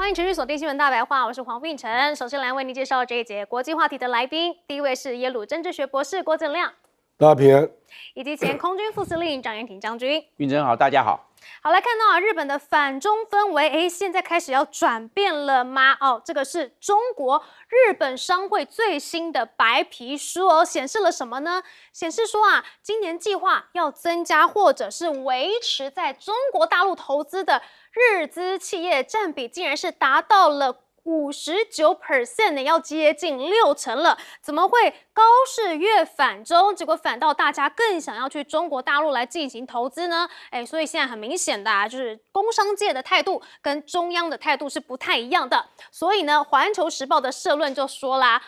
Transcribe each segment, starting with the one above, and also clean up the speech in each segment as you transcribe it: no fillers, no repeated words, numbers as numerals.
欢迎持续锁定新闻大白话，我是黄并成。首先来为您介绍这一节国际话题的来宾，第一位是耶鲁政治学博士郭正亮，大家平安，以及前空军副司令张元挺将军。运真好，大家好。好，来看到日本的反中氛围，现在开始要转变了吗？这个是中国日本商会最新的白皮书显示了什么呢？显示说今年计划要增加或者是维持在中国大陆投资的日资企业占比，竟然是达到了59%呢，要接近60%了。怎么会高市越反中，结果反倒大家更想要去中国大陆来进行投资呢？所以现在很明显的就是工商界的态度跟中央的态度是不太一样的。所以呢，《环球时报》的社论就说啦，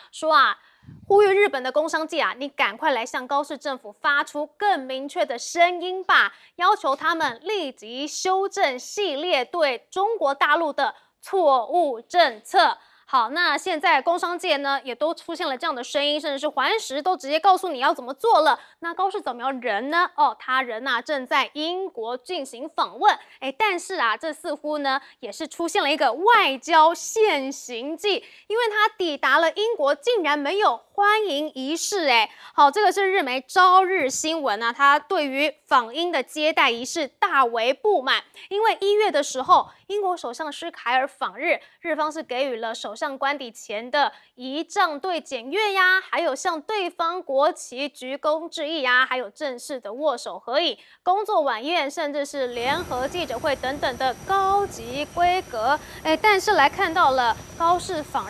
呼吁日本的工商界你赶快来向高市政府发出更明确的声音吧，要求他们立即修正系列对中国大陆的错误政策。好，那现在工商界呢也都出现了这样的声音，甚至是环时都直接告诉你要怎么做了。那高市早苗人呢？他人正在英国进行访问，但是这似乎呢也是出现了一个外交现形记，因为他抵达了英国，竟然没有欢迎仪式。好，这个是日媒朝日新闻他对于访英的接待仪式大为不满，因为1月的时候，英国首相施凯尔访日，日方是给予了首相官邸前的仪仗队检阅还有向对方国旗鞠躬致意还有正式的握手合影、工作晚宴，甚至是联合记者会等等的高级规格。但是来看到了高市访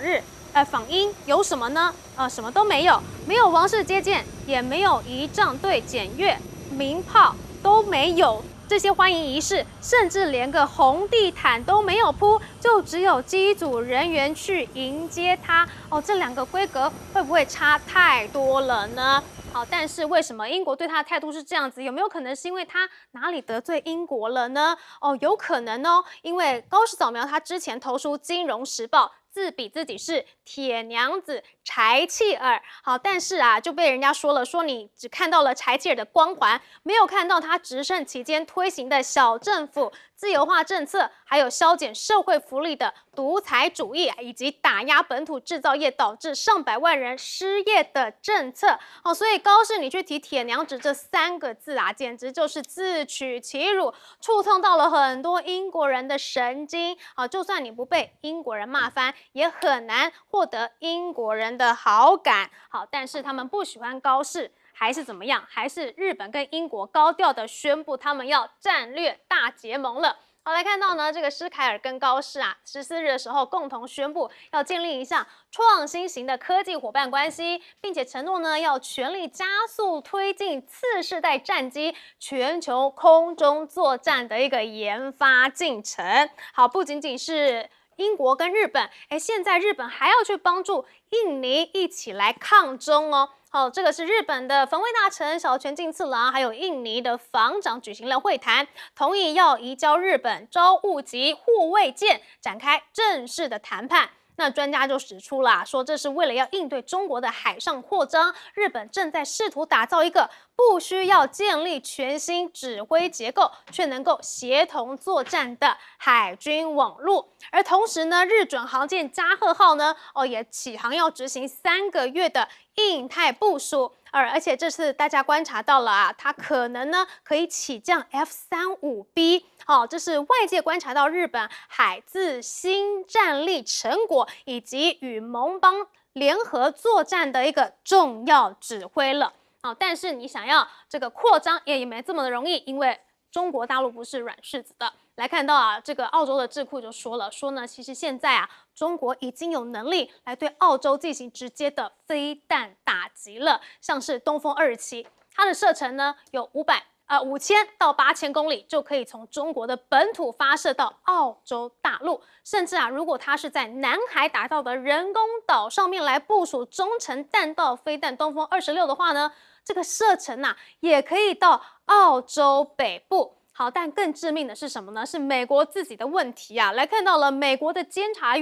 英有什么呢？什么都没有，没有王室接见，也没有仪仗队检阅，鸣炮都没有。这些欢迎仪式，甚至连个红地毯都没有铺，就只有机组人员去迎接他。这2个规格会不会差太多了呢？好，但是为什么英国对他的态度是这样子？有没有可能是因为他哪里得罪英国了呢？有可能因为高市早苗他之前投书《金融时报》，自比自己是铁娘子柴契尔。好，但是就被人家说你只看到了柴契尔的光环，没有看到他执政期间推行的小政府自由化政策，还有削减社会福利的独裁主义，以及打压本土制造业导致上百万人失业的政策。所以高市你去提铁娘子这3个字简直就是自取其辱，触痛到了很多英国人的神经。就算你不被英国人骂翻，也很难获得英国人的好感。好，但是他们不喜欢高市，还是怎么样？还是日本跟英国高调的宣布他们要战略大结盟了。好，来看到呢，这个施凯尔跟高市14日的时候共同宣布要建立一项创新型的科技伙伴关系，并且承诺呢要全力加速推进次世代战机全球空中作战的一个研发进程。好，不仅仅是英国跟日本，现在日本还要去帮助印尼一起来抗中好，这个是日本的防卫大臣小泉进次郎，还有印尼的防长举行了会谈，同意要移交日本招募级护卫舰，展开正式的谈判。那专家就指出了，说这是为了要应对中国的海上扩张，日本正在试图打造一个不需要建立全新指挥结构，却能够协同作战的海军网络。而同时呢，日准航舰加贺号呢，也起航要执行3个月的印太部署。而且这次大家观察到了它可能呢可以起降 F-35B。这是外界观察到日本海自新战力成果，以及与盟邦联合作战的一个重要指挥了。但是你想要这个扩张也没这么的容易，因为中国大陆不是软柿子的。来看到这个澳洲的智库就说呢，其实现在中国已经有能力来对澳洲进行直接的飞弹打击了，像是东风27，它的射程呢有5000到8000公里，就可以从中国的本土发射到澳洲大陆。甚至如果它是在南海打造的人工岛上面来部署中程弹道飞弹东风26的话呢，这个射程也可以到澳洲北部。好，但更致命的是什么呢？是美国自己的问题来看到了美国的监察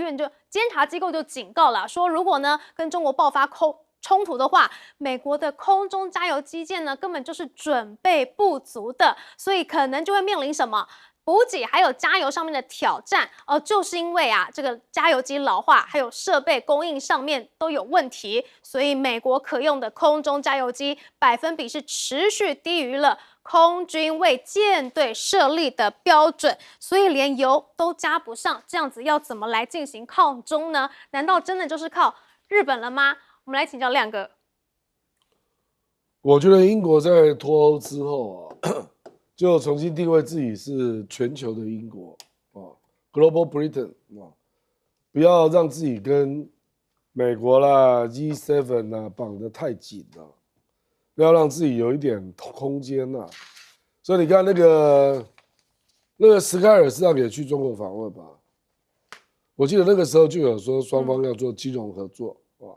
机构就警告了，说如果呢跟中国爆发冲突的话，美国的空中加油基建呢根本就是准备不足的，所以可能就会面临什么补给还有加油上面的挑战，就是因为啊，这个加油机老化，还有设备供应上面都有问题，所以美国可用的空中加油机百分比是持续低于了空军为舰队设立的标准，所以连油都加不上，这样子要怎么来进行抗中呢？难道真的就是靠日本了吗？我们来请教亮哥。我觉得英国在脱欧之后啊，就重新定位自己是全球的英国啊 ，Global Britain 啊，不要让自己跟美国啦、G7 啦绑得太紧了，要让自己有一点空间呐。所以你看那个斯凯尔实际上也去中国访问吧，我记得那个时候就有说双方要做金融合作啊。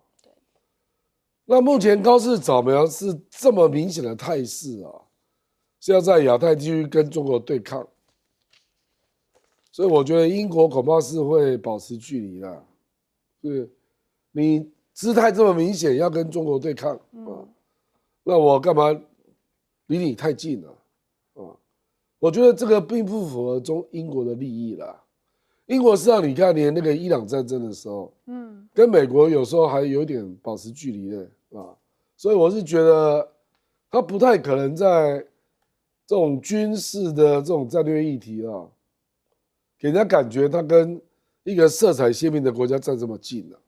那目前高市早苗是这么明显的态势啊，是要在亚太地区跟中国对抗，所以我觉得英国恐怕是会保持距离啦。是，你姿态这么明显要跟中国对抗啊，那我干嘛离你太近了啊？我觉得这个并不符合英国的利益啦。英国实际上你看，连那个伊朗战争的时候，跟美国有时候还有点保持距离的啊，所以我是觉得他不太可能在这种军事的这种战略议题啊，给人家感觉他跟一个色彩鲜明的国家站这么近了。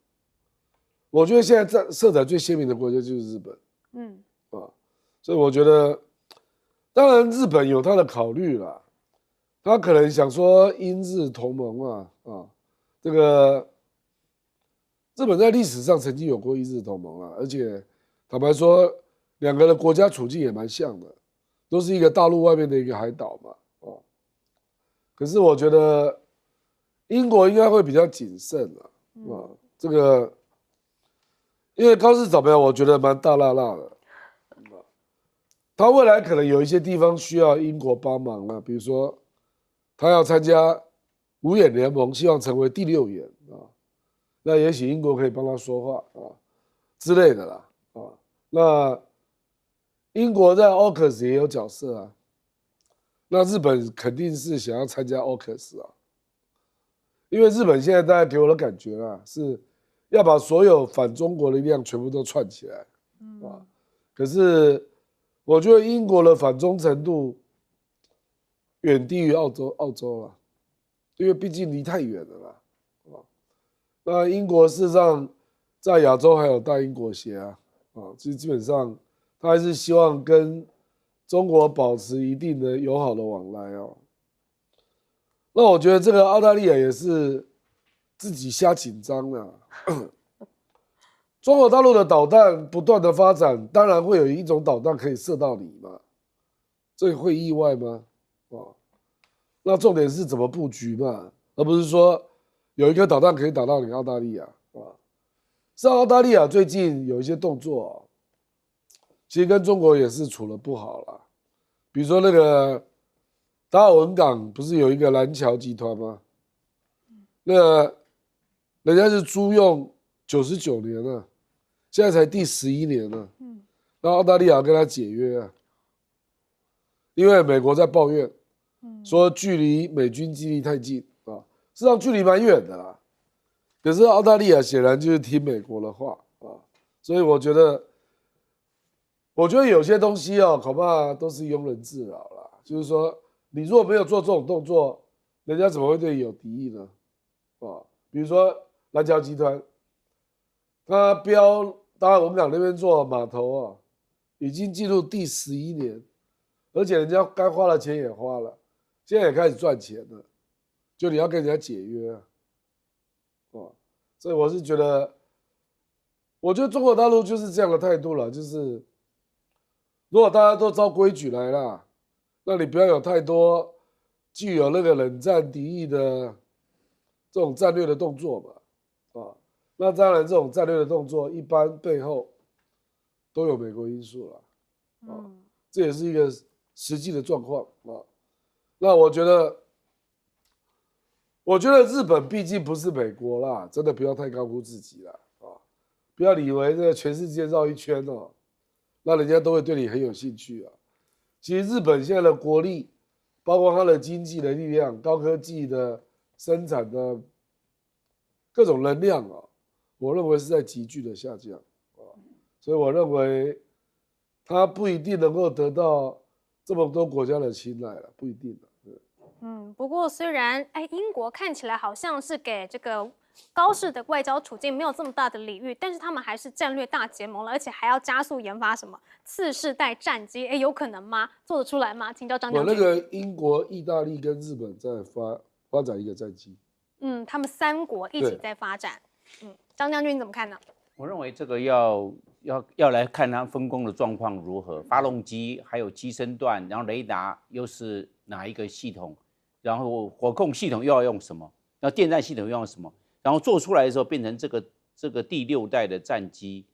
我觉得现在色彩最鲜明的国家就是日本，所以我觉得，当然日本有他的考虑啦。他可能想说英日同盟这个日本在历史上曾经有过英日同盟而且坦白说，两个的国家处境也蛮像的，都是一个大陆外面的一个海岛嘛，可是我觉得英国应该会比较谨慎这个因为高市早苗我觉得蛮大辣辣的，他未来可能有一些地方需要英国帮忙比如说。他要参加五眼联盟，希望成为第6眼那也许英国可以帮他说话之类的啦那英国在 AUKUS 也有角色那日本肯定是想要参加 AUKUS因为日本现在大家给我的感觉是要把所有反中国的力量全部都串起来可是我觉得英国的反中程度。远低于澳洲了，因为毕竟离太远了啦，那英国事实上在亚洲还有大英国协基本上他还是希望跟中国保持一定的友好的往来那我觉得这个澳大利亚也是自己瞎紧张了。中国大陆的导弹不断的发展，当然会有一种导弹可以射到你嘛，这会意外吗？那重点是怎么布局嘛，而不是说有一颗导弹可以打到你澳大利亚是澳大利亚最近有一些动作其实跟中国也是处得不好啦。比如说那个达尔文港不是有一个蓝桥集团吗？那人家是租用99年了，现在才第11年了，那澳大利亚跟他解约因为美国在抱怨。说距离美军基地太近事实上距离蛮远的啦。可是澳大利亚显然就是听美国的话所以我觉得有些东西恐怕都是庸人自扰啦。就是说，你如果没有做这种动作，人家怎么会对你有敌意呢？比如说蓝桥集团，他标达尔文港那边做码头已经进入第11年，而且人家该花的钱也花了。现在也开始赚钱了，就你要跟人家解约所以我是觉得，我觉得中国大陆就是这样的态度了，就是如果大家都照规矩来啦，那你不要有太多具有那个冷战敌意的这种战略的动作嘛那当然这种战略的动作一般背后都有美国因素了这也是一个实际的状况那我觉得日本毕竟不是美国啦，真的不要太高估自己啦不要以为这个全世界绕一圈那人家都会对你很有兴趣其实日本现在的国力包括它的经济的力量、高科技的生产的各种能量啊，我认为是在急剧的下降啊，所以我认为它不一定能够得到这么多国家的青睐了，不一定的。不过虽然英国看起来好像是给这个高市的外交处境没有这么大的礼遇，但是他们还是战略大结盟了，而且还要加速研发什么次世代战机，有可能吗？做得出来吗？请教张将军。我那个英国、意大利跟日本在发展一个战机，他们3国一起在发展。张将军你怎么看呢？我认为这个要来看它分工的状况如何，发动机还有机身段，然后雷达又是哪一个系统，然后火控系统又要用什么，然后电站系统又要用什么，然后做出来的时候变成这个第6代的战机，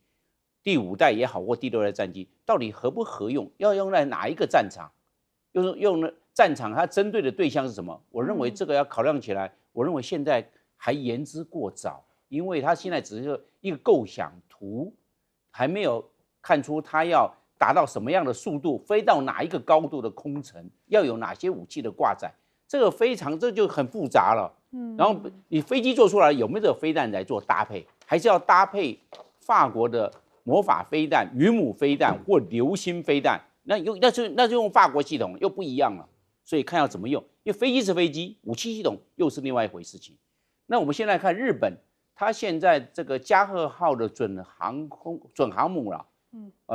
第5代也好或第6代战机，到底合不合用，要用在哪一个战场，用的战场它针对的对象是什么？我认为这个要考量起来，我认为现在还言之过早。因为他现在只是一个构想图，还没有看出他要达到什么样的速度，飞到哪一个高度的空程，要有哪些武器的挂载，这就很复杂了。然后你飞机做出来有没有这个飞弹来做搭配，还是要搭配法国的魔法飞弹、云母飞弹或流星飞弹？那就用法国系统又不一样了，所以看要怎么用。因为飞机是飞机，武器系统又是另外一回事情。那我们现在看日本。它现在这个加贺号的准航母了，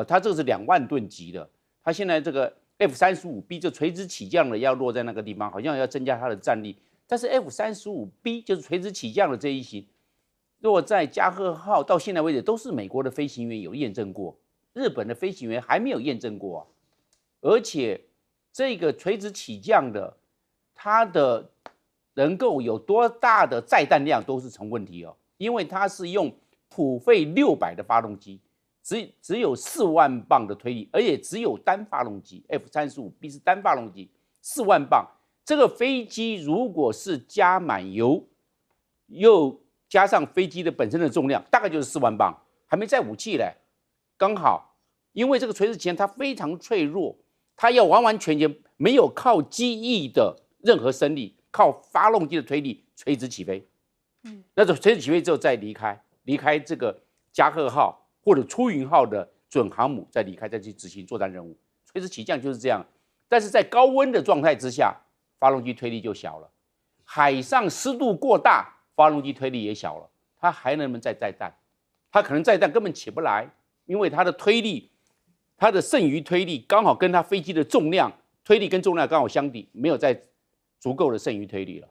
它这个是2万吨级的，它现在这个 F-35B 就垂直起降的要落在那个地方，好像要增加它的战力。但是 F-35B 就是垂直起降的这一型，落在加贺号到现在为止都是美国的飞行员有验证过，日本的飞行员还没有验证过啊。而且这个垂直起降的，它的能够有多大的载弹量都是成问题哦。因为它是用普费600的发动机，只有4万磅的推力，而且只有单发动机 ，F-35B 是单发动机，4万磅。这个飞机如果是加满油，又加上飞机的本身的重量，大概就是4万磅，还没载武器嘞，刚好。因为这个垂直起降它非常脆弱，它要完完全全没有靠机翼的任何升力，靠发动机的推力垂直起飞。那种垂直起飞之后再离开这个加贺号或者出云号的准航母，再离开再去执行作战任务。垂直起降就是这样，但是在高温的状态之下，发动机推力就小了；海上湿度过大，发动机推力也小了。它还能不能再载弹？它可能载弹根本起不来，因为它的推力，它的剩余推力刚好跟它飞机的重量推力跟重量刚好相抵，没有再足够的剩余推力了。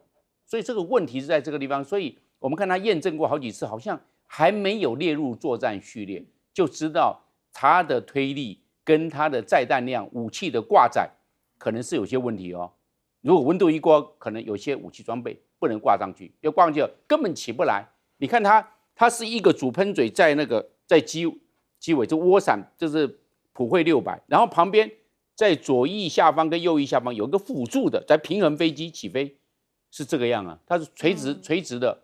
所以这个问题是在这个地方，所以我们看它验证过好几次，好像还没有列入作战序列，就知道它的推力跟它的载弹量、武器的挂载可能是有些问题哦。如果温度一高，可能有些武器装备不能挂上去，要挂上去根本起不来。你看它是一个主喷嘴在机尾，这涡伞就是普惠600，然后旁边在左翼下方跟右翼下方有一个辅助的，在平衡飞机起飞。是这个样啊，它是垂直的，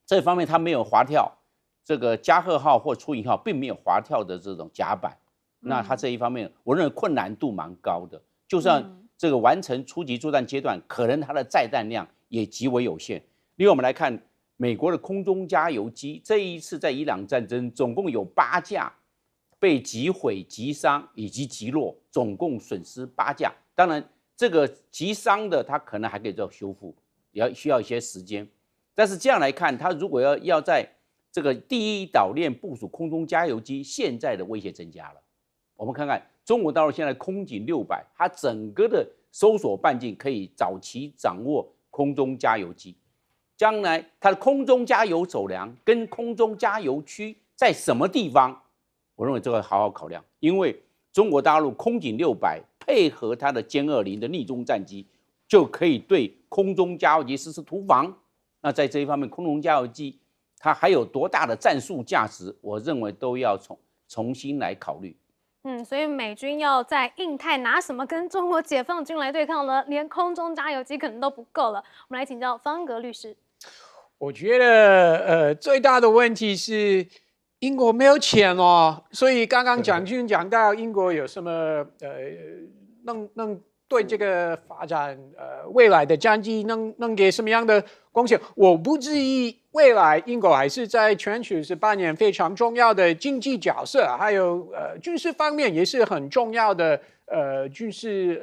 这方面它没有滑跳，这个加贺号或出云号并没有滑跳的这种甲板，那它这一方面我认为困难度蛮高的，就算这个完成初级作战阶段，可能它的载弹量也极为有限。另外我们来看美国的空中加油机，这一次在伊朗战争总共有8架被击毁、击伤以及击落，总共损失8架，当然。这个击伤的，它可能还可以做修复，也需要一些时间。但是这样来看，它如果要在这个第一岛链部署空中加油机，现在的威胁增加了。我们看看中国大陆现在空警600，它整个的搜索半径可以早期掌握空中加油机，将来它的空中加油走廊跟空中加油区在什么地方？我认为这个好好考量，因为中国大陆空警600。配合它的歼20的逆中战机，就可以对空中加油机实施突防。那在这一方面，空中加油机它还有多大的战术价值？我认为都要重新来考虑。所以美军要在印太拿什么跟中国解放军来对抗呢？连空中加油机可能都不够了。我们来请教方格律师。我觉得最大的问题是英国没有钱哦，所以刚刚蒋军讲到英国有什么弄对这个发展未来的经济能给什么样的贡献？我不质疑未来英国还是在全球是扮演非常重要的经济角色，还有军事方面也是很重要的军事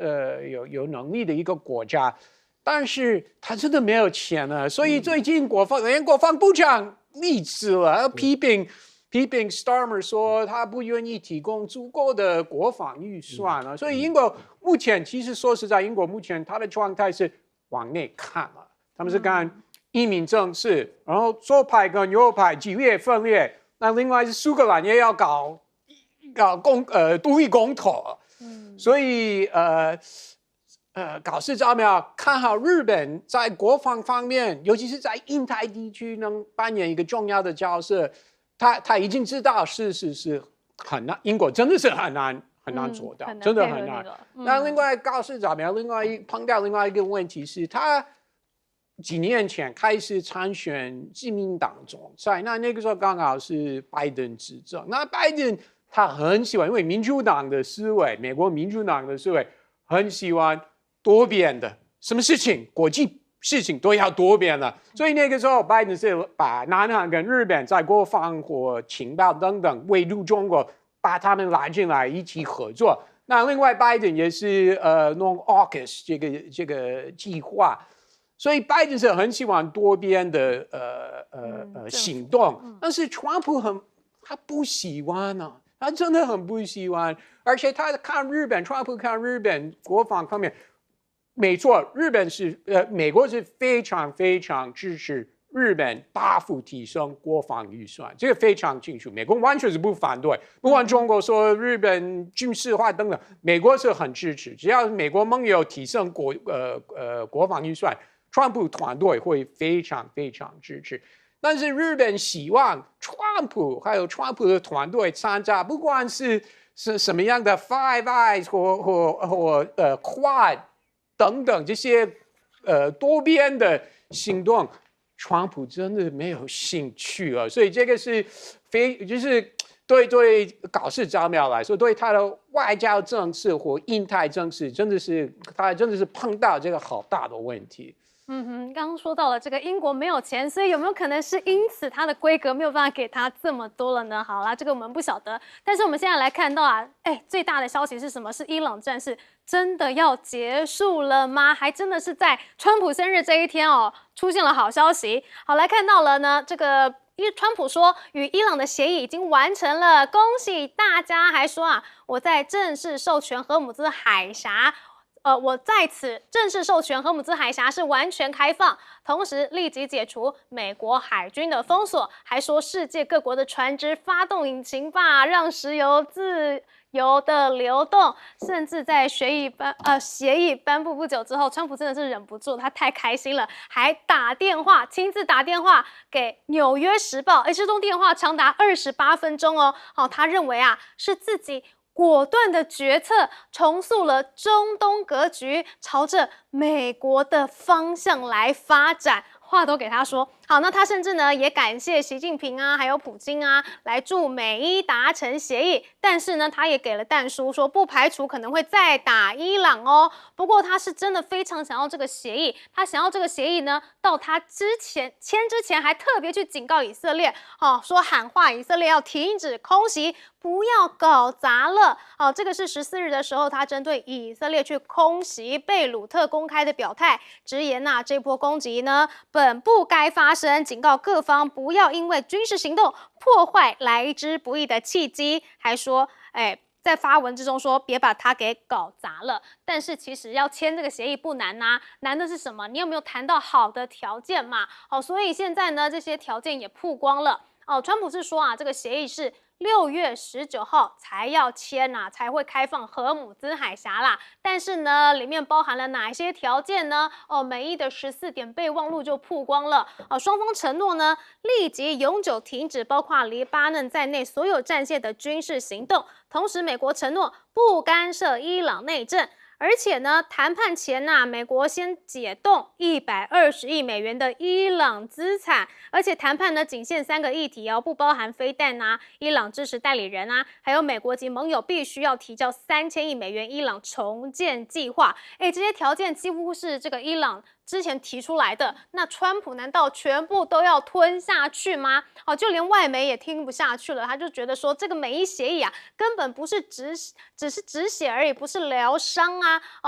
有能力的一个国家。但是他真的没有钱了，所以最近连国防部长离职了，批评 Starmer 说他不愿意提供足够的国防预算了。所以英国目前其实说实在，英国目前它的状态是往内看了，他们是看移民政策，然后左派跟右派激烈分裂。那另外是苏格兰也要搞独立公投，所以搞事招苗，看好日本在国防方面，尤其是在印太地区能扮演一个重要的角色。他已经知道是很难，英国真的是很难做到，真的很难。那另外搞事招苗，碰到另外一个问题是，他几年前开始参选自民党总裁，那个时候刚好是拜登执政，那拜登他很喜欢，因为民主党的思维，美国民主党的思维很喜欢多边的，什么事情国际事情都要多边了，所以那个时候拜登是把南韩跟日本在国防或情报等等围堵中国，把他们拉进来一起合作。那另外拜登也是弄 AUKUS 这个计划，所以拜登是很喜欢多边的行动，但是川普他不喜欢啊，他真的很不喜欢，而且他看日本，川普看日本国防方面。没错，美国是非常非常支持日本大幅提升国防预算，这个非常清楚。美国完全是不反对，不管中国说日本军事化等等，美国是很支持。只要美国盟友提升国防预算，川普团队会非常非常支持。但是日本希望川普还有川普的团队参加，不管是什么样的 Five Eyes 或Quad。等等这些多边的行动，川普真的没有兴趣了，所以这个是就是对搞事招苗来说，对他的外交政策或印太政策，他真的是碰到这个好大的问题。刚刚说到了这个英国没有钱，所以有没有可能是因此它的规格没有办法给它这么多了呢？好啦，这个我们不晓得。但是我们现在来看到啊，最大的消息是什么？是伊朗战事真的要结束了吗？还真的是在川普生日这一天哦，出现了好消息。好，来看到了呢，这个川普说与伊朗的协议已经完成了，恭喜大家！还说啊，我在正式授权荷姆兹海峡。我在此正式授权荷姆兹海峡是完全开放，同时立即解除美国海军的封锁，还说世界各国的船只发动引擎吧，让石油自由的流动。甚至在协议颁布不久之后，川普真的是忍不住，他太开心了，还亲自打电话给纽约时报，这通电话长达28分钟哦。他认为啊是自己果断的决策重塑了中东格局，朝着美国的方向来发展。话都给他说好，那他甚至呢也感谢习近平啊，还有普京啊，来助美伊达成协议。但是呢，他也给了但书，说不排除可能会再打伊朗哦。不过他是真的非常想要这个协议，他想要这个协议呢，到他签之前还特别去警告以色列，说喊话以色列要停止空袭，不要搞砸了。这个是14日的时候，他针对以色列去空袭贝鲁特公开的表态，直言这波攻击呢本不该发生，警告各方不要因为军事行动破坏来之不易的契机，还说在发文之中说别把它给搞砸了。但是其实要签这个协议不难啊，难的是什么？你有没有谈到好的条件嘛？所以现在呢这些条件也曝光了。川普是说这个协议是6月19号才要签才会开放荷姆兹海峡啦。但是呢，里面包含了哪些条件呢？美伊的14点备忘录就曝光了。双方承诺呢，立即永久停止包括黎巴嫩在内所有战线的军事行动。同时，美国承诺不干涉伊朗内政。而且呢，谈判前美国先解冻120亿美元的伊朗资产，而且谈判呢仅限3个议题哦，不包含飞弹伊朗支持代理人还有美国及盟友必须要提交3000亿美元伊朗重建计划。这些条件几乎是这个伊朗之前提出来的，那川普难道全部都要吞下去吗？就连外媒也听不下去了，他就觉得说这个美伊协议根本不是只是止血而已，不是疗伤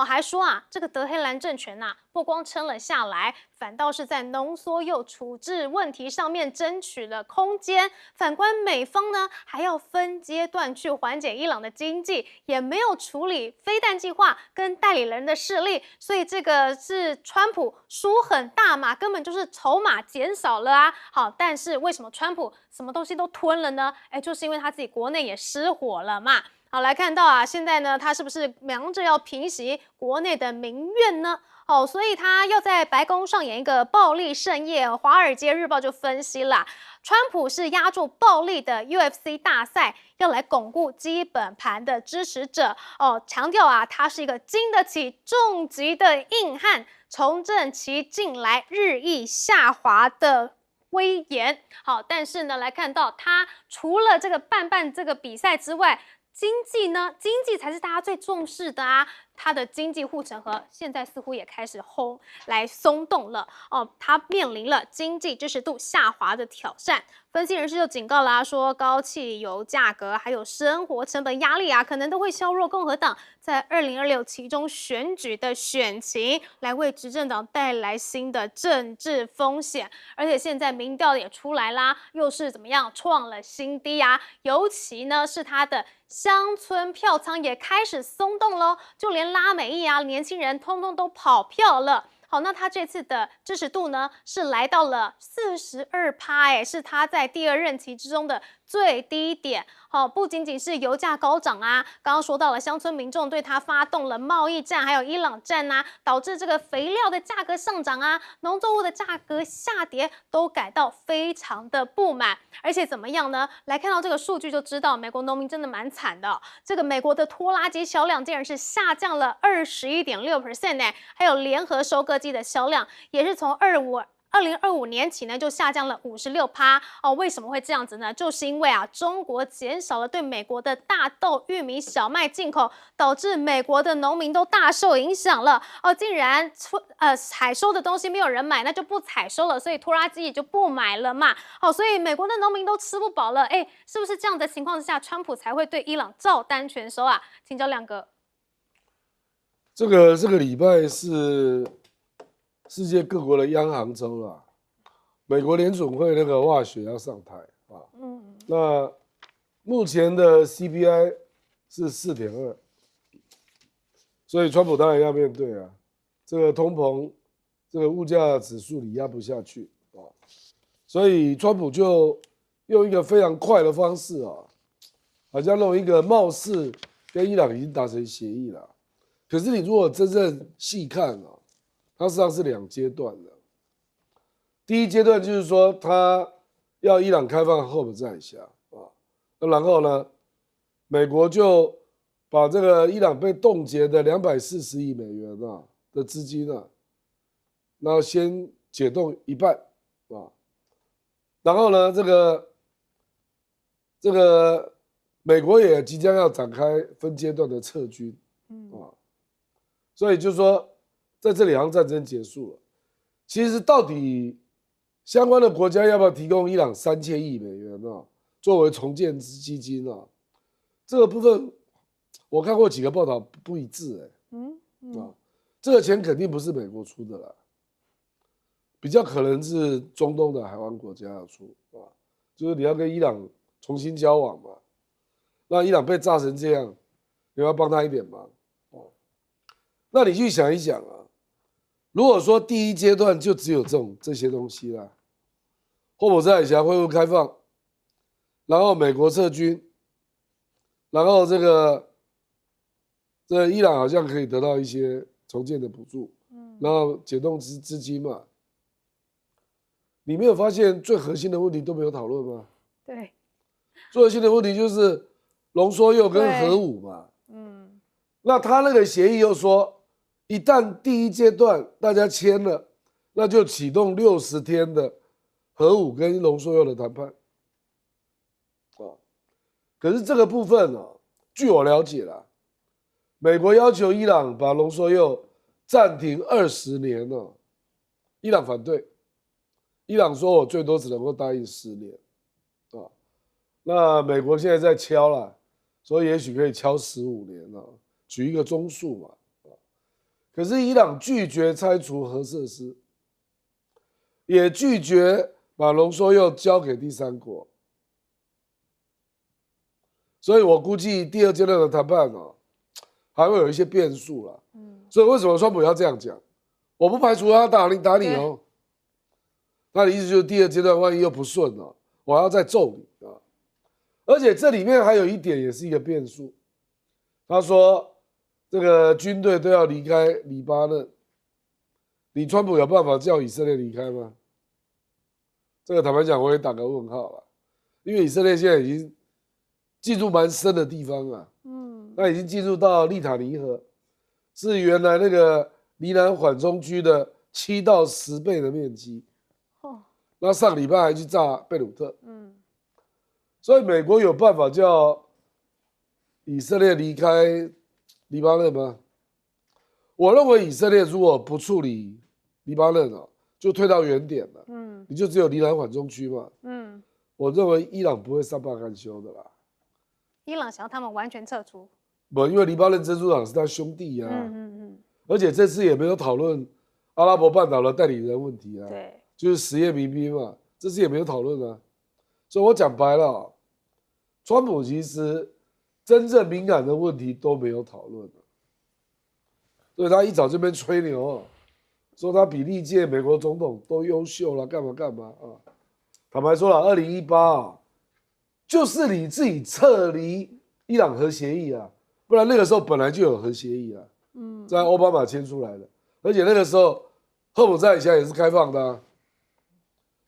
还说这个德黑兰政权不光撑了下来，反倒是在浓缩铀处置问题上面争取了空间。反观美方呢，还要分阶段去缓解伊朗的经济，也没有处理飞弹计划跟代理人的势力，所以这个是川普输很大嘛，根本就是筹码减少了好，但是为什么川普什么东西都吞了呢？就是因为他自己国内也失火了嘛。好，来看到现在呢，他是不是忙着要平息国内的民怨呢？所以他要在白宫上演一个暴力盛宴。华尔街日报就分析了，川普是压住暴力的 UFC 大赛，要来巩固基本盘的支持者强调他是一个经得起重击的硬汉，重振其近来日益下滑的威严。好，但是呢，来看到他除了这个办这个比赛之外，经济呢？经济才是大家最重视的它的经济护城河现在似乎也开始来松动了它面临了经济支持度下滑的挑战。分析人士就警告了说高汽油价格还有生活成本压力可能都会削弱共和党在2026期中选举的选情，来为执政党带来新的政治风险。而且现在民调也出来啦，又是怎么样创了新低尤其呢是他的乡村票仓也开始松动咯，就连拉美裔年轻人通通都跑票了。好，那他这次的支持度呢是来到了42%，是他在第2任期之中的最低点。好，不仅仅是油价高涨刚刚说到了乡村民众对他发动了贸易战，还有伊朗战导致这个肥料的价格上涨农作物的价格下跌，都感到非常的不满。而且怎么样呢？来看到这个数据就知道，美国农民真的蛮惨的。这个美国的拖拉机销量竟然是下降了21.6%还有联合收割机的销量也是从2025年起呢就下降了56%为什么会这样子呢？就是因为中国减少了对美国的大豆、玉米、小麦进口，导致美国的农民都大受影响了竟然采收的东西没有人买，那就不采收了，所以拖拉机也就不买了嘛所以美国的农民都吃不饱了是不是这样的情况之下，川普才会对伊朗照单全收请教亮哥。这个礼拜是世界各国的央行周啦，美国联准会那个化学要上台那目前的 CPI 是4.2，所以川普当然要面对这个通膨，这个物价指数你压不下去所以川普就用一个非常快的方式好像弄一个貌似跟伊朗已经达成协议了，可是你如果真正细看它实际上是2阶段的。第一阶段就是说，他要伊朗开放后再下然后呢，美国就把这个伊朗被冻结的240亿美元的资金然后先解冻一半然后呢，这个美国也即将要展开分阶段的撤军所以就是说。在这2场战争结束了，其实到底相关的国家要不要提供伊朗3000亿美元作为重建基金这个部分我看过几个报道不一致这个钱肯定不是美国出的啦，比较可能是中东的海湾国家要出就是你要跟伊朗重新交往嘛，那伊朗被炸成这样，你要帮他一点忙那你去想一想如果说第一阶段就只有这些东西啦，霍姆兹海峡恢复开放，然后美国撤军，然后这伊朗好像可以得到一些重建的补助，然后解冻资金嘛，你没有发现最核心的问题都没有讨论吗？对，最核心的问题就是浓缩铀跟核武嘛，那他那个协议又说，一旦第一阶段大家签了，那就启动60天的核武跟浓缩铀的谈判。可是这个部分据我了解啦，美国要求伊朗把浓缩铀暂停20年了，伊朗反对，伊朗说我最多只能够答应10年，那美国现在在敲啦，所以也许可以敲15年了，举一个中数嘛，可是伊朗拒绝拆除核设施，也拒绝把浓缩铀交给第三国。所以我估计第2阶段的谈判还会有一些变数啦。所以为什么川普要这样讲？我不排除他打你哦。他的意思就是第2阶段万一又不顺了，我要再揍你啊！而且这里面还有一点也是一个变数。他说这个军队都要离开黎巴嫩，你川普有办法叫以色列离开吗？这个坦白讲我也打个问号啦，因为以色列现在已经进入蛮深的地方啊，那已经进入到利塔尼河，是原来那个黎南缓冲区的7到10倍的面积。那上礼拜还去炸贝鲁特，所以美国有办法叫以色列离开黎巴嫩吗？我认为以色列如果不处理黎巴嫩就退到原点了，你就只有黎南缓冲区嘛，我认为伊朗不会善罢甘休的啦。伊朗想要他们完全撤出，不，因为黎巴嫩真主党是他兄弟啊，而且这次也没有讨论阿拉伯半岛的代理人问题啊，对，就是实业民兵嘛，这次也没有讨论啊，所以我讲白了，川普其实真正敏感的问题都没有讨论，所以他一早这边吹牛说他比历届美国总统都优秀了，干嘛啊？坦白说了，2018就是你自己撤离伊朗核协议啊，不然那个时候本来就有核协议啊，在奥巴马签出来的，而且那个时候赫姆在以前也是开放的啊，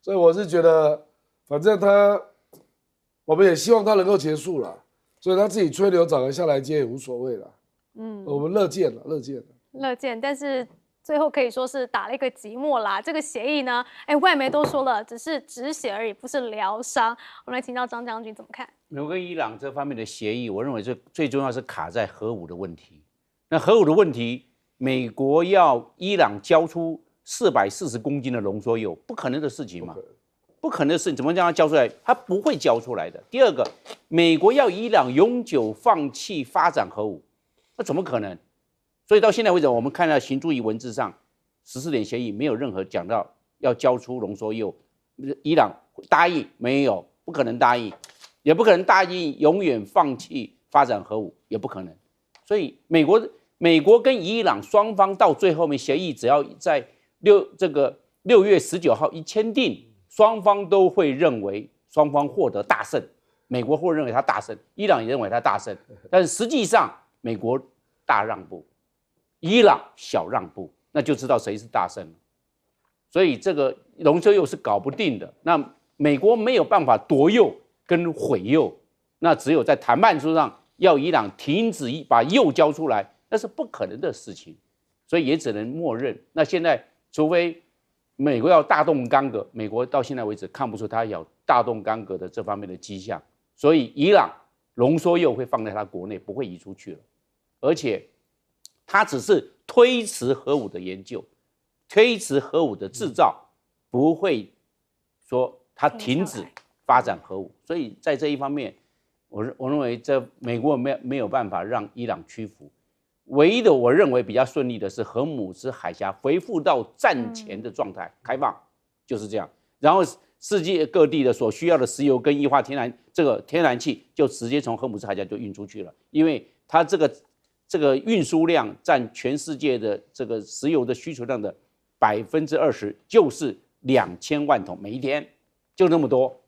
所以我是觉得，反正我们也希望他能够结束了，所以他自己吹牛找人下来接也无所谓了，我们乐见了。乐见，但是最后可以说是打了一个寂寞啦。这个协议呢，外媒都说了，只是止血而已，不是疗伤。我们来请教张将军怎么看？美国跟伊朗这方面的协议，我认为最重要是卡在核武的问题。那核武的问题，美国要伊朗交出440公斤的浓缩铀，不可能的事情嘛，不可能的事情，怎么让他交出来？他不会交出来的。第二个，美国要伊朗永久放弃发展核武，那怎么可能？所以到现在为止，我们看到行注意文字上14点协议没有任何讲到要交出浓缩铀，伊朗答应没有，不可能答应，也不可能答应永远放弃发展核武，也不可能。所以美国跟伊朗双方到最后面协议，只要在6月19号一签订，双方都会认为双方获得大胜，美国会认为他大胜，伊朗也认为他大胜，但是实际上美国大让步，伊朗小让步，那就知道谁是大胜了。所以这个浓缩铀是搞不定的，那美国没有办法夺铀跟毁铀，那只有在谈判桌上要伊朗停止把铀交出来，那是不可能的事情，所以也只能默认。那现在除非美国要大动干戈，美国到现在为止看不出他有大动干戈的这方面的迹象，所以伊朗浓缩铀会放在他国内，不会移出去了，而且他只是推迟核武的研究，推迟核武的制造，不会说他停止发展核武。所以在这一方面，我认为这美国没有办法让伊朗屈服。唯一的我认为比较顺利的是荷姆斯海峡恢复到战前的状态，开放就是这样。然后世界各地的所需要的石油跟液化天然气就直接从荷姆斯海峡就运出去了，因为它这个运输量占全世界的这个石油的需求量的20%，就是2000万桶每一天，就那么多，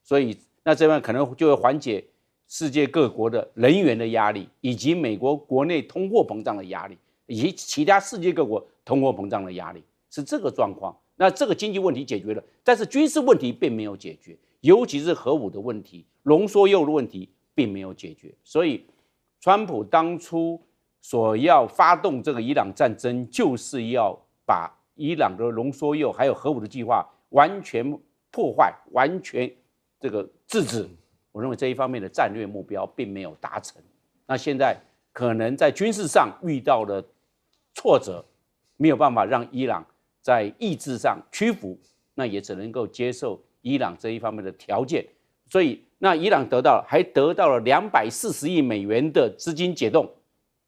所以那这边可能就会缓解世界各国的能源的压力，以及美国国内通货膨胀的压力，以及其他世界各国通货膨胀的压力，是这个状况。那这个经济问题解决了，但是军事问题并没有解决，尤其是核武的问题、浓缩铀的问题并没有解决。所以，川普当初所要发动这个伊朗战争，就是要把伊朗的浓缩铀还有核武的计划完全破坏，完全这个制止。我认为这一方面的战略目标并没有达成。那现在可能在军事上遇到了挫折，没有办法让伊朗在意志上屈服，那也只能够接受伊朗这一方面的条件。所以，那伊朗还得到了240亿美元的资金解冻，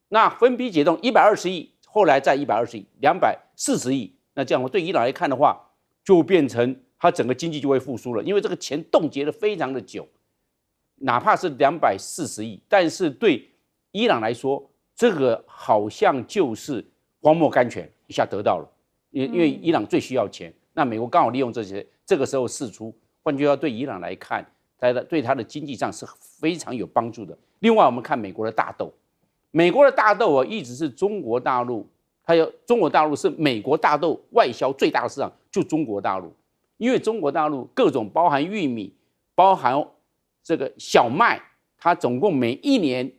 那分批解冻120亿，后来再120亿，240亿。那这样对伊朗来看的话，就变成它整个经济就会复苏了，因为这个钱冻结了非常的久，哪怕是240亿，但是对伊朗来说，这个好像就是荒漠甘泉，一下得到了，因为伊朗最需要钱，那美国刚好利用这个时候释出，换句话对伊朗来看，对它的经济上是非常有帮助的。另外，我们看美国的大豆，美国的大豆一直是中国大陆，还有中国大陆是美国大豆外销最大的市场，就中国大陆，因为中国大陆各种包含玉米、包含这个小麦，它总共每一年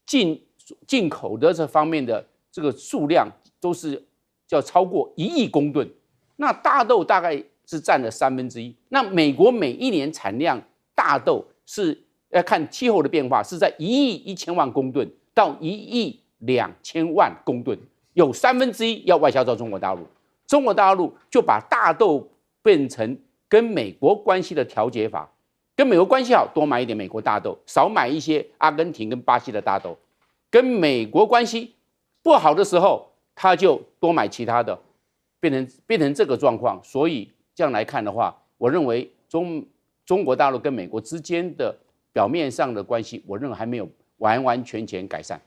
进口的这方面的这个数量都是要超过1亿公吨，那大豆大概是占了1/3。那美国每一年产量大豆是要看气候的变化，是在1亿1千万公吨到1亿2千万公吨，有1/3要外销到中国大陆。中国大陆就把大豆变成跟美国关系的调节法，跟美国关系好，多买一点美国大豆，少买一些阿根廷跟巴西的大豆；跟美国关系不好的时候，他就多买其他的，变成这个状况。所以这样来看的话，我认为中国大陆跟美国之间的表面上的关系，我认为还没有完全改善。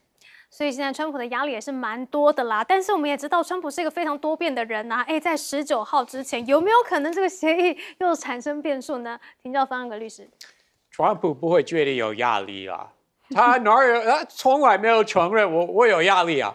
所以现在川普的压力也是蛮多的啦，但是我们也知道川普是一个非常多变的人呐。在19号之前有没有可能这个协议又产生变数呢？请教方安格律师。川普不会觉得有压力啦，他从来没有承认我有压力啊。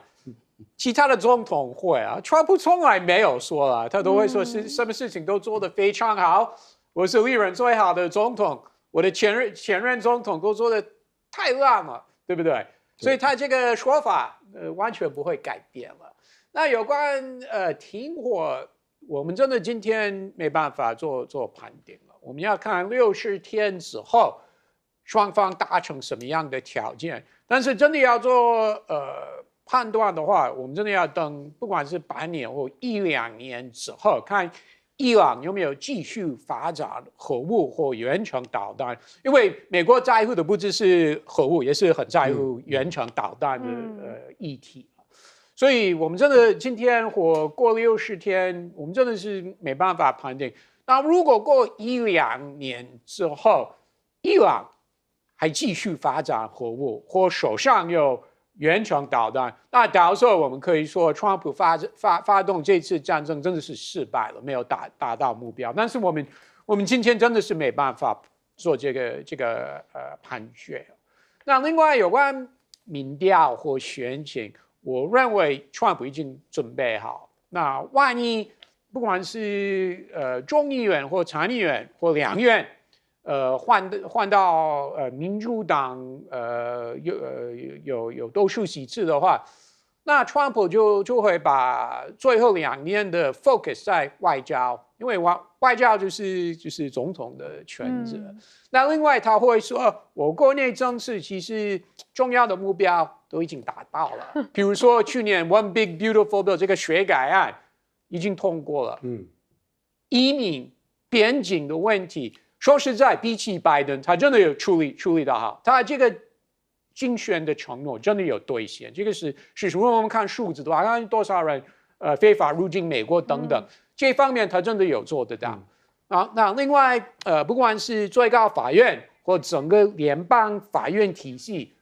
其他的总统会啊，川普从来没有说啊，他都会说是什么事情都做得非常好，我是历任最好的总统，我的前任总统都做得太烂了，对不对？所以他这个说法完全不会改变了。那有关停火，我们真的今天没办法做判定了。我们要看60天之后双方达成什么样的条件。但是真的要做判断的话，我们真的要等不管是半年或1-2年之后，看伊朗有没有继续发展核武或远程导弹，因为美国在乎的不只是核武，也是很在乎远程导弹的议题。所以我们真的今天或过60天，我们真的是没办法判定。那如果过1-2年之后，伊朗还继续发展核武，或手上有远程导弹，那到时候我们可以说，川普发动这次战争真的是失败了，没有达到目标。但是我们今天真的是没办法做这个判决。那另外有关民调或选情，我认为川普已经准备好。那万一不管是众议院或参议院或两院，换到民主党有多数席次的话，那川普就会把最后2年的 focus 在外交，因为外交就是总统的权责。那另外他会说，我国内政治其实重要的目标都已经达到了，比如说去年 One Big Beautiful Bill 这个学改案已经通过了，移民边境的问题。说实在，比起拜登，他真的有处理得好，他这个竞选的承诺真的有兑现，这个是事实。如果我们看数字的话，看多少人非法入境美国等等，这方面他真的有做得到。那另外不管是最高法院或整个联邦法院体系，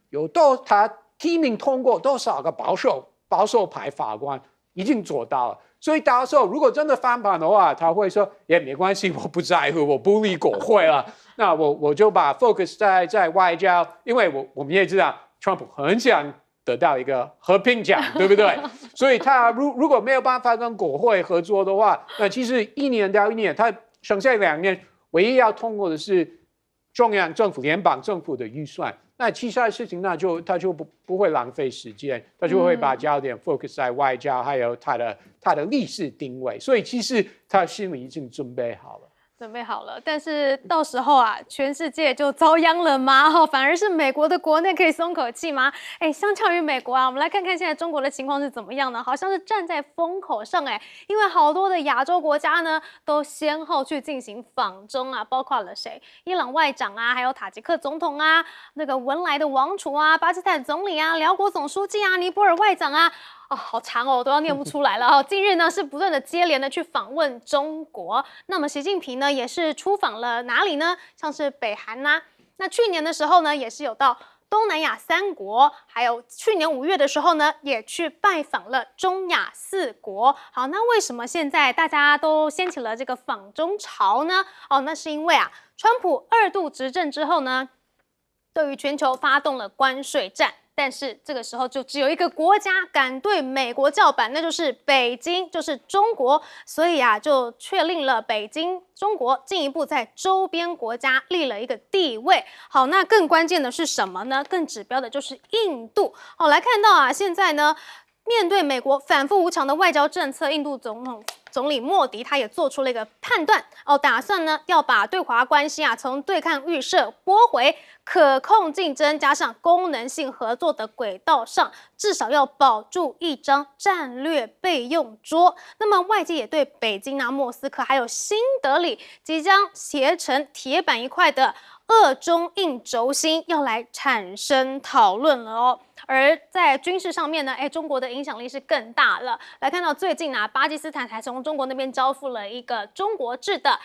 他提名通过多少个保守派法官，已经做到了。所以到时候如果真的翻盘的话，他会说也没关系，我不在乎，我不理国会了。那我就把 focus 在外交，因为我们也知道，川普很想得到一个和平奖，对不对？所以他如果没有办法跟国会合作的话，那其实1年到1年，他剩下2年，唯一要通过的是中央政府、联邦政府的预算。那其他的事情他就不会浪费时间，他就会把焦点 focus 在外交，还有他的历史定位，所以其实他心里已经准备好了。准备好了，但是到时候啊，全世界就遭殃了吗？反而是美国的国内可以松口气吗？相较于美国啊，我们来看看现在中国的情况是怎么样呢？好像是站在风口上因为好多的亚洲国家呢，都先后去进行访中啊，包括了谁？伊朗外长啊，还有塔吉克总统啊，那个文莱的王储啊，巴基斯坦总理啊，辽国总书记啊，尼泊尔外长啊。好长哦，我都要念不出来了近日呢是不断的接连的去访问中国，那么习近平呢也是出访了哪里呢？像是北韩呐，那去年的时候呢也是有到东南亚3国，还有去年5月的时候呢也去拜访了中亚4国。好，那为什么现在大家都掀起了这个访中潮呢？那是因为川普2度执政之后呢，对于全球发动了关税战。但是这个时候就只有一个国家敢对美国叫板，那就是北京，就是中国。所以就确令了北京、中国进一步在周边国家立了一个地位。好，那更关键的是什么呢？更指标的就是印度。好，来看到现在呢，面对美国反复无常的外交政策，印度总理莫迪他也做出了一个判断打算呢要把对华关系从对抗预设拨回可控竞争加上功能性合作的轨道上，至少要保住一张战略备用桌。那么外界也对北京莫斯科还有新德里即将结成铁板一块的俄中印轴心要来产生讨论了而在军事上面呢，中国的影响力是更大了。来看到最近巴基斯坦才从中国那边交付了一个中国制的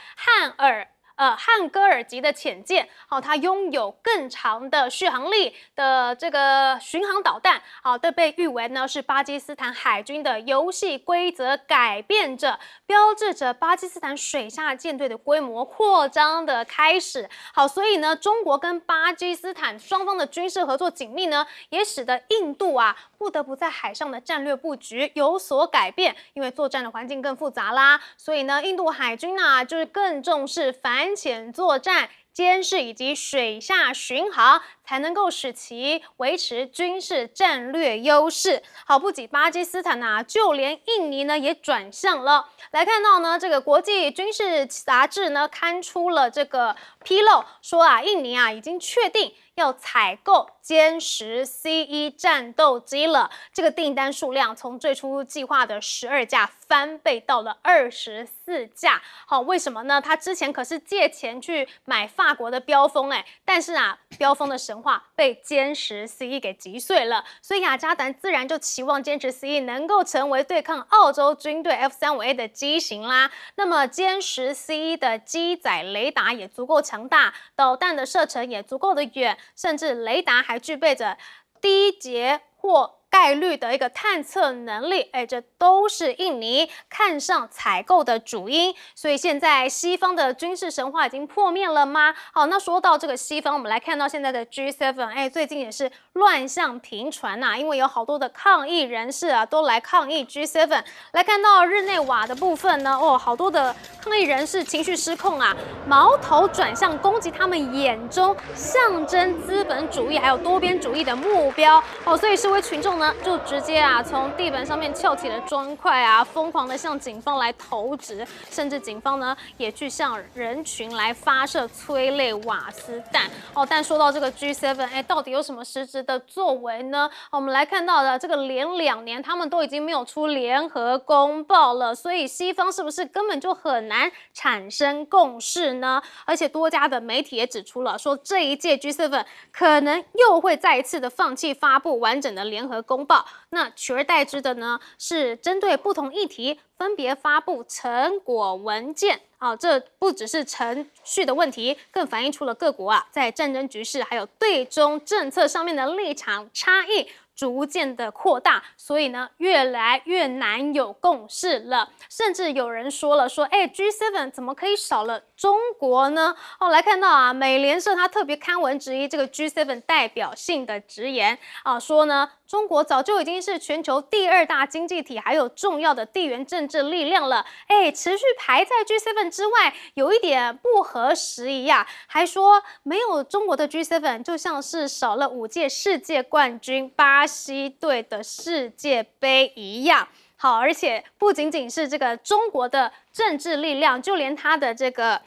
汉戈尔级的潜舰，它拥有更长的续航力的这个巡航导弹，这被誉为呢是巴基斯坦海军的游戏规则改变者，标志着巴基斯坦水下舰队的规模扩张的开始。好，所以呢，中国跟巴基斯坦双方的军事合作紧密呢，也使得印度不得不在海上的战略布局有所改变，因为作战的环境更复杂啦，所以呢，印度海军就是更重视反潜作战、监视以及水下巡航，才能够使其维持军事战略优势。好，不仅巴基斯坦就连印尼呢也转向了。来看到呢，这个国际军事杂志呢刊出了这个披露，说印尼已经确定要采购歼10 C1 战斗机了，这个订单数量从最初计划的12架翻倍到了24架。好，为什么呢？他之前可是借钱去买法国的标风但是标风的神话被歼10 C1 给击碎了，所以雅加达自然就期望歼10 C1 能够成为对抗澳洲军队 F-35A 的机型啦。那么歼10 C1 的机载雷达也足够强大，导弹的射程也足够的远，甚至雷达还具备着低节或概率的一个探测能力，这都是印尼看上采购的主因。所以现在西方的军事神话已经破灭了吗？好，那说到这个西方，我们来看到现在的 G7，最近也是乱象频传因为有好多的抗议人士都来抗议 G7。来看到日内瓦的部分呢，好多的抗议人士情绪失控矛头转向攻击他们眼中象征资本主义还有多边主义的目标所以示威群众呢就直接从地板上面撬起了砖块疯狂的向警方来投掷，甚至警方呢也去向人群来发射催泪瓦斯弹但说到这个 G7，到底有什么实质的作为呢？我们来看到的这个连2年他们都已经没有出联合公报了，所以西方是不是根本就很难产生共识呢？而且多家的媒体也指出了，说这一届 G7 可能又会再一次的放弃发布完整的联合公报，那取而代之的呢是针对不同议题分别发布成果文件这不只是程序的问题，更反映出了各国在战争局势还有对中政策上面的立场差异逐渐的扩大，所以呢越来越难有共识了。甚至有人说了，G7 怎么可以少了中国呢？来看到啊，美联社它特别刊文质疑这个 G7 代表性的直言啊，说呢，中国早就已经是全球第2大经济体，还有重要的地缘政治力量了。持续排在 G7 之外，有一点不合时宜啊。还说没有中国的 G7，就像是少了5届世界冠军巴西队的世界杯一样。好，而且不仅仅是这个中国的政治力量，就连它的这个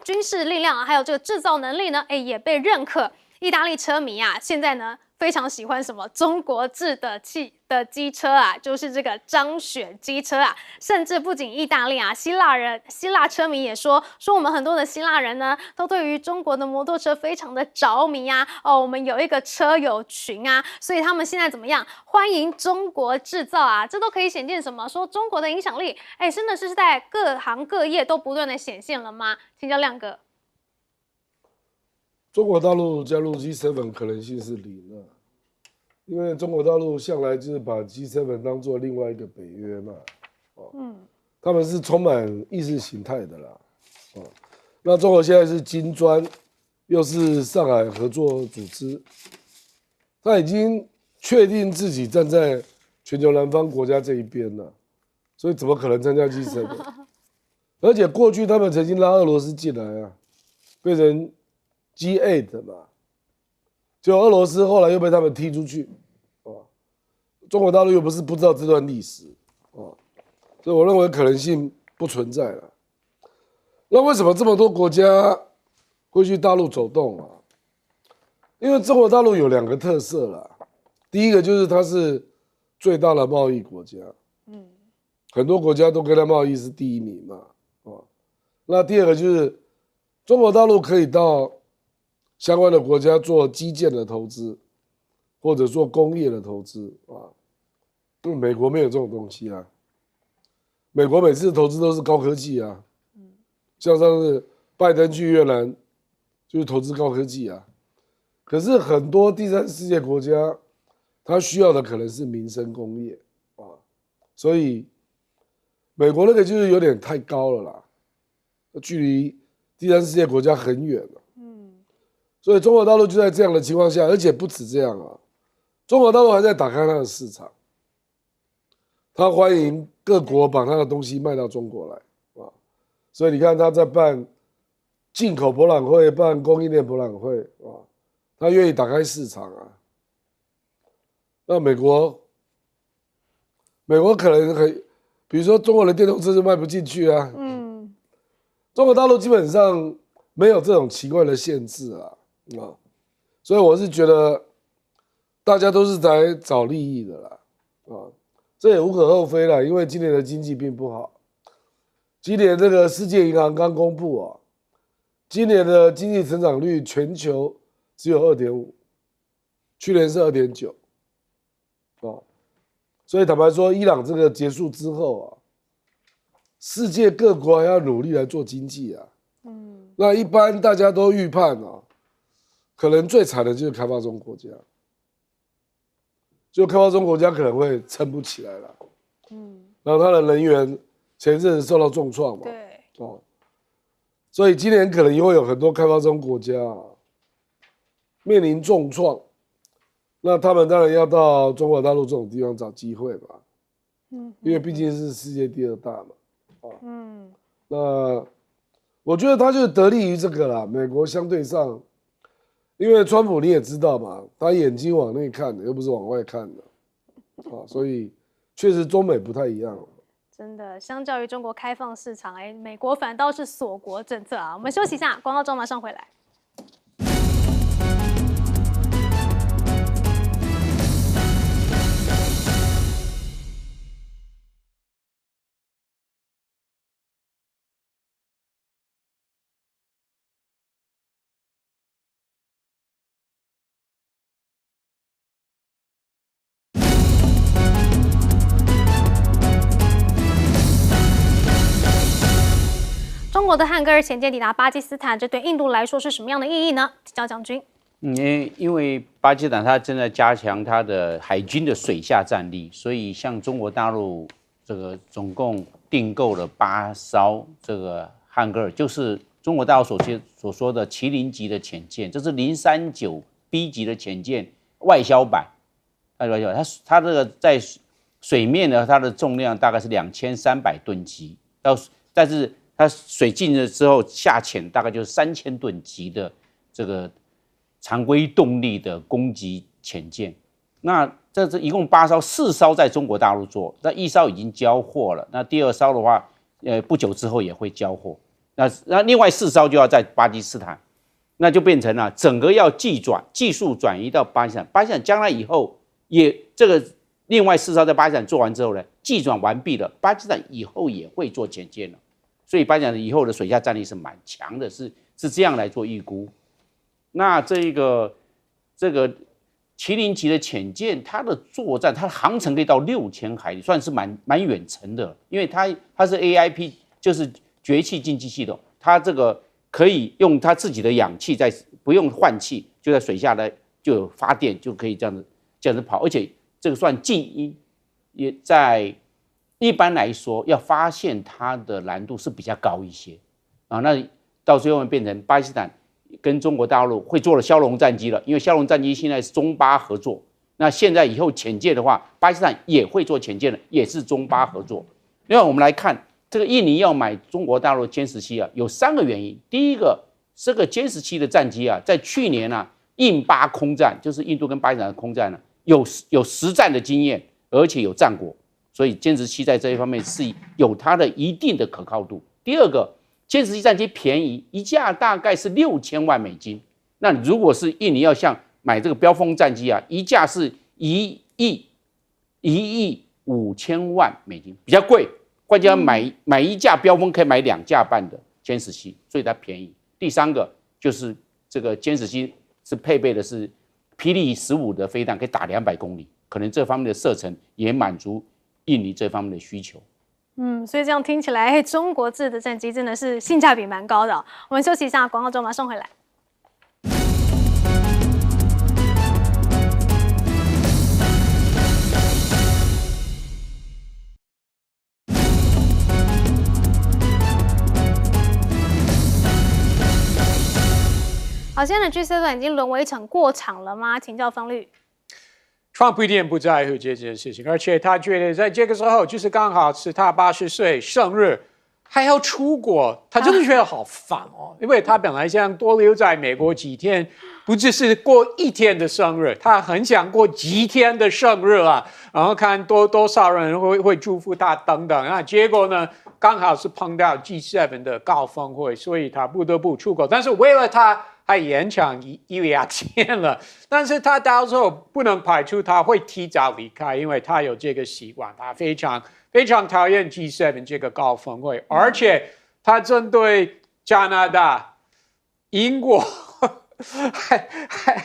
军事力量，还有这个制造能力呢，也被认可。意大利车迷啊，现在呢非常喜欢什么中国制的机车啊，就是这个张雪机车啊。甚至不仅意大利啊，希腊车迷也说我们很多的希腊人呢，都对于中国的摩托车非常的着迷啊。我们有一个车友群啊，所以他们现在怎么样？欢迎中国制造啊，这都可以显见什么？说中国的影响力，真的是在各行各业都不断的显现了吗？请教亮哥。中国大陆加入 G7 可能性是0啊，因为中国大陆向来就是把 G7 当作另外一个北约嘛，他们是充满意识形态的啦，那中国现在是金砖，又是上海合作组织，他已经确定自己站在全球南方国家这一边了，所以怎么可能参加 G7？ 而且过去他们曾经拉俄罗斯进来啊，变成G8 嘛，就俄罗斯后来又被他们踢出去，中国大陆又不是不知道这段历史，所以我认为可能性不存在了。那为什么这么多国家会去大陆走动啊？因为中国大陆有2个特色啦，第一个就是它是最大的贸易国家，很多国家都跟它贸易是第1名嘛，那第2个就是中国大陆可以到相关的国家做基建的投资，或者做工业的投资啊，因为美国没有这种东西啊。美国每次投资都是高科技啊，像上次拜登去越南就是投资高科技啊。可是很多第3世界国家，它需要的可能是民生工业啊，所以美国那个就是有点太高了啦，距离第3世界国家很远了。所以中国大陆就在这样的情况下，而且不止这样啊，中国大陆还在打开它的市场，它欢迎各国把它的东西卖到中国来啊，所以你看它在办进口博览会、办供应链博览会啊，它愿意打开市场啊。那美国可能比如说中国的电动车就卖不进去啊，中国大陆基本上没有这种奇怪的限制啊。所以我是觉得大家都是在找利益的啦，这也无可厚非啦，因为今年的经济并不好。今年这个世界银行刚公布啊，今年的经济成长率全球只有 2.5， 去年是 2.9， 所以坦白说，伊朗这个结束之后啊，世界各国还要努力来做经济啊，那一般大家都预判啊，可能最惨的就是开发中国家，就开发中国家可能会撑不起来了，然后它的能源前一阵子受到重创嘛，对，所以今年可能也会有很多开发中国家面临重创，那他们当然要到中国大陆这种地方找机会嘛，因为毕竟是世界第2大嘛，那我觉得他就得利于这个啦，美国相对上。因为川普你也知道嘛，他眼睛往内看的，又不是往外看的，所以确实中美不太一样。真的，相较于中国开放市场，美国反倒是锁国政策啊。我们休息一下，广告中马上回来。中国的汉戈尔潜舰抵达巴基斯坦，这对印度来说是什么样的意义呢？请教将军。因为巴基斯坦它正在加强它的海军的水下战力，所以像中国大陆这个总共订购了8艘这个汉格尔，就是中国大陆所说的麒麟级的潜舰，这是039B 级的潜舰外销版。它这个在水面呢，它的重量大概是2300吨级，但是它水进了之后下潜大概就是3000吨级的这个常规动力的攻击潜舰。那这一共8艘，4艘在中国大陆做，那1艘已经交货了。那第2艘的话，不久之后也会交货。那另外4艘就要在巴基斯坦，那就变成了整个要技术转移到巴基斯坦。巴基斯坦将来以后也这个另外4艘在巴基斯坦做完之后呢，技转完毕了，巴基斯坦以后也会做潜舰了。所以巴基斯坦以后的水下战力是蛮强的，是这样来做预估。那这个麒麟级的潜舰，它的作战，它的航程可以到6000海里，算是蛮远程的，因为它是 AIP， 就是绝气进气系统，它这个可以用它自己的氧气不用换气，就在水下呢就有发电，就可以这样子跑，而且这个算静音，也在一般来说要发现它的难度是比较高一些啊。那到最后变成巴基斯坦跟中国大陆会做了枭龙战机了，因为枭龙战机现在是中巴合作。那现在以后潜舰的话，巴基斯坦也会做潜舰了，也是中巴合作。另外我们来看这个印尼要买中国大陆歼17啊，有3个原因。第一个，这个歼17的战机啊，在去年啊印巴空战，就是印度跟巴基斯坦的空战呢，有实战的经验，而且有战果，所以歼17在这一方面是有它的一定的可靠度。第二个，歼17战机便宜，一架大概是6000万美金。那如果是印尼要像买这个标风战机啊，一架是1亿5千万美金，比较贵。换家买一架标风可以买2架半的歼17，所以它便宜。第3个就是这个歼17是配备的是霹雳15的飞弹，可以打200公里，可能这方面的射程也满足印尼这方面的需求。所以这样听起来，中国制的战机真的是性价比蛮高的。我们休息一下，广告之后马上回来。好，现在的 G7 已经沦为一场过场了吗？请教方律。Trump 一点不在乎这件事情，而且他觉得在这个时候就是刚好是他80岁生日，还要出国，他真的觉得好烦哦。因为他本来想多留在美国几天，不只是过1天的生日，他很想过几天的生日啊，然后看多少人会祝福他等等啊。结果呢，刚好是碰到 G7 的高峰会，所以他不得不出国。但是为了他，还延长1-2天了，但是他到时候不能排除他会提早离开，因为他有这个习惯，他非常讨厌 G7 这个高峰会，而且他针对加拿大、英国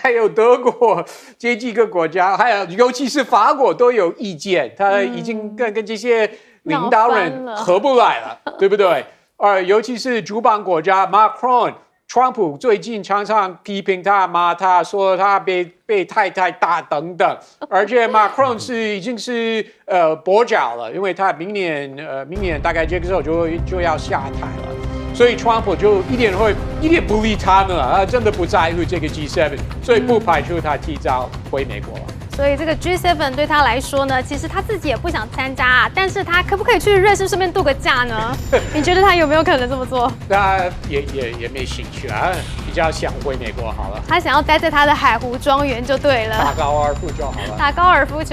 还有德国这几个国家，还有尤其是法国都有意见，他已经跟这些领导人合不来了，对不对？尤其是主办国家 Macron。Trump 最近常常批评他，骂他，说他被太大等等，而且 Macron 已经是跛脚了，因为他明年大概这个时候就要下台了，所以 Trump 就一点不理他们了，他真的不在乎这个 G7， 所以不排除他提早回美国了。所以这个 G7 对他来说呢，其实他自己也不想参加啊，但是他可不可以去瑞士顺便度个假呢？你觉得他有没有可能这么做？他也没兴趣啊，比较想回美国好了。他想要待在他的海湖庄园就对了，打高尔夫就好了，打高尔夫球。